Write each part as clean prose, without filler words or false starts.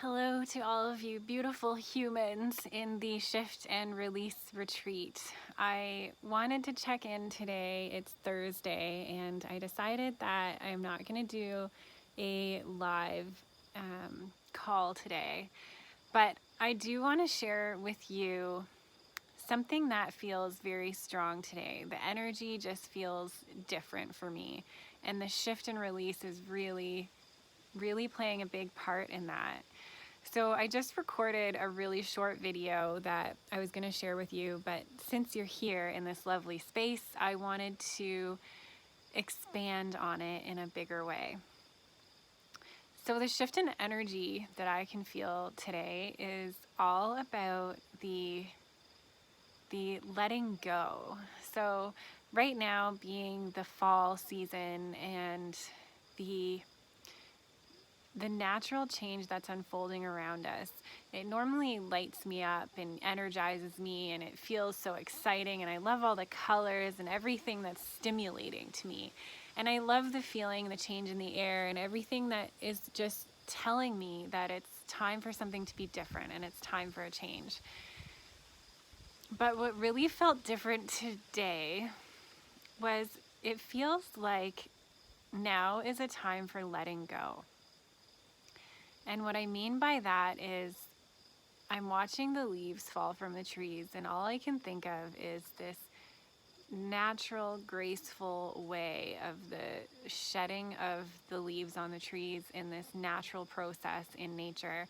Hello to all of you beautiful humans in the Shift and Release Retreat. I wanted to check in today. It's Thursday, and I decided that I'm not going to do a live call today, but I do want to share with you something that feels very strong today. The energy just feels different for me, and the shift and release is really playing a big part in that. So I just recorded a really short video that I was going to share with you, but since you're here in this lovely space, I wanted to expand on it in a bigger way. So the shift in energy that I can feel today is all about the letting go. So right now being the fall season and the natural change that's unfolding around us, it normally lights me up and energizes me, and it feels so exciting, and I love all the colors and everything that's stimulating to me. And I love the feeling, the change in the air, and everything that is just telling me that it's time for something to be different and it's time for a change. But what really felt different today was it feels like now is a time for letting go. And what I mean by that is I'm watching the leaves fall from the trees, and all I can think of is this natural, graceful way of the shedding of the leaves on the trees in this natural process in nature.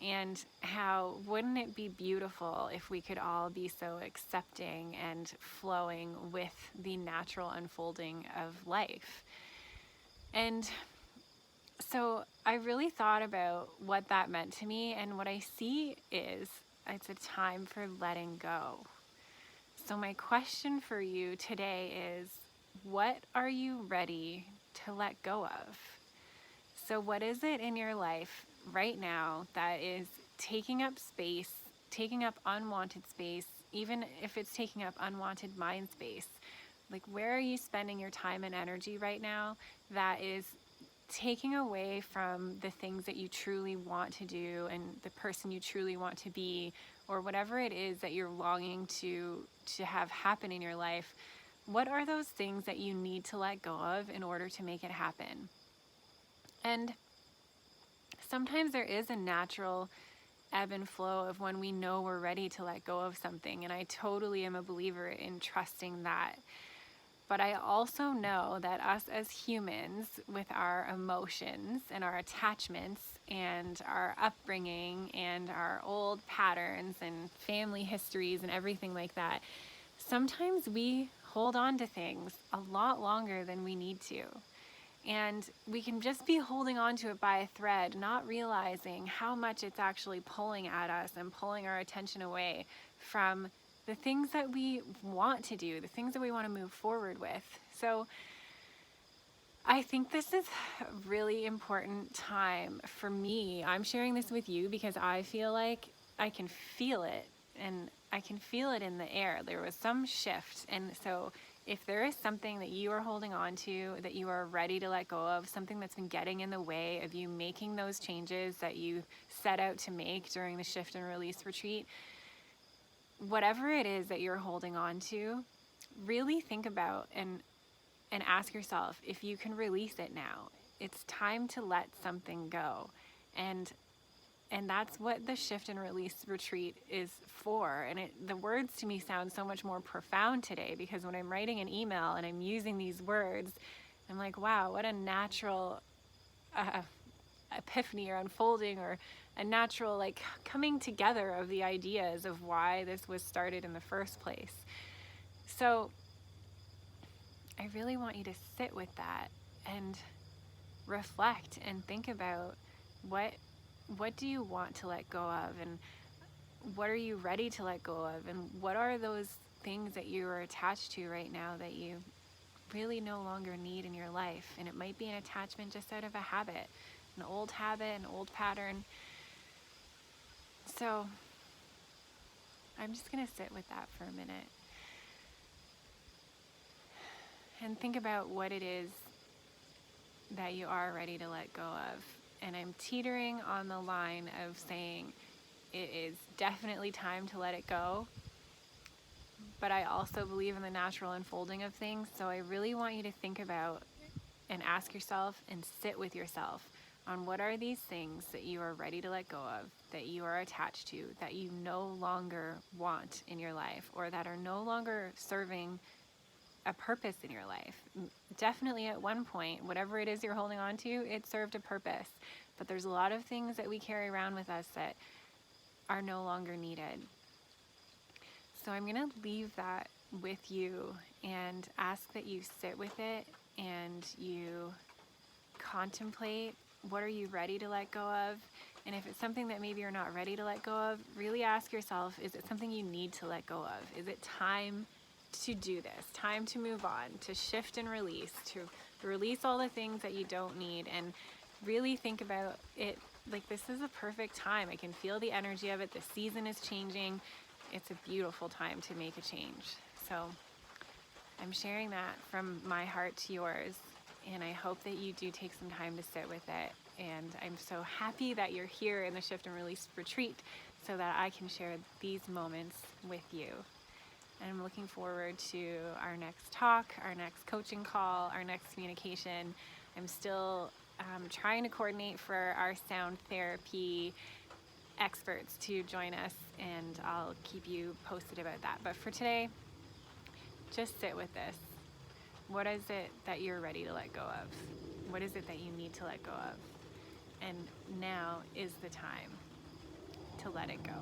And how wouldn't it be beautiful if we could all be so accepting and flowing with the natural unfolding of life? And so I really thought about what that meant to me, and what I see is it's a time for letting go. So my question for you today is, what are you ready to let go of? So what is it in your life right now that is taking up space, taking up unwanted space, even if it's taking up unwanted mind space? Like, where are you spending your time and energy right now that is taking away from the things that you truly want to do and the person you truly want to be, or whatever it is that you're longing to have happen in your life? What are those things that you need to let go of in order to make it happen? And sometimes there is a natural ebb and flow of when we know we're ready to let go of something, and I totally am a believer in trusting that. But I also know that us as humans, with our emotions and our attachments and our upbringing and our old patterns and family histories and everything like that, sometimes we hold on to things a lot longer than we need to. And we can just be holding on to it by a thread, not realizing how much it's actually pulling at us and pulling our attention away from the things that we want to do, the things that we want to move forward with. So I think this is a really important time for me. I'm sharing this with you because I feel like I can feel it, and I can feel it in the air. There was some shift. And so if there is something that you are holding on to, that you are ready to let go of, something that's been getting in the way of you making those changes that you set out to make during the shift and release retreat, whatever it is that you're holding on to, really think about and ask yourself if you can release it now. It's time to let something go. And that's what the shift and release retreat is for. And the words to me sound so much more profound today, because when I'm writing an email and I'm using these words, I'm like, wow, what a natural epiphany or unfolding, or a natural like coming together of the ideas of why this was started in the first place. So I really want you to sit with that and reflect and think about what do you want to let go of, and what are you ready to let go of, and what are those things that you are attached to right now that you really no longer need in your life. And it might be an attachment just out of a habit, an old pattern. So I'm just going to sit with that for a minute and think about what it is that you are ready to let go of, and I'm teetering on the line of saying it is definitely time to let it go, but I also believe in the natural unfolding of things. So I really want you to think about and ask yourself and sit with yourself on what are these things that you are ready to let go of, that you are attached to, that you no longer want in your life, or that are no longer serving a purpose in your life. Definitely at one point, whatever it is you're holding on to, it served a purpose. But there's a lot of things that we carry around with us that are no longer needed. So I'm going to leave that with you and ask that you sit with it and you contemplate, what are you ready to let go of? And if it's something that maybe you're not ready to let go of, really ask yourself, is it something you need to let go of? Is it time to do this? Time to move on, to shift and release, to release all the things that you don't need, and really think about it like this is a perfect time. I can feel the energy of it. The season is changing. It's a beautiful time to make a change. So I'm sharing that from my heart to yours, and I hope that you do take some time to sit with it. And I'm so happy that you're here in the Shift and Release retreat so that I can share these moments with you. And I'm looking forward to our next talk, our next coaching call, our next communication. I'm still trying to coordinate for our sound therapy experts to join us, and I'll keep you posted about that. But for today, just sit with this. What is it that you're ready to let go of? What is it that you need to let go of? And now is the time to let it go.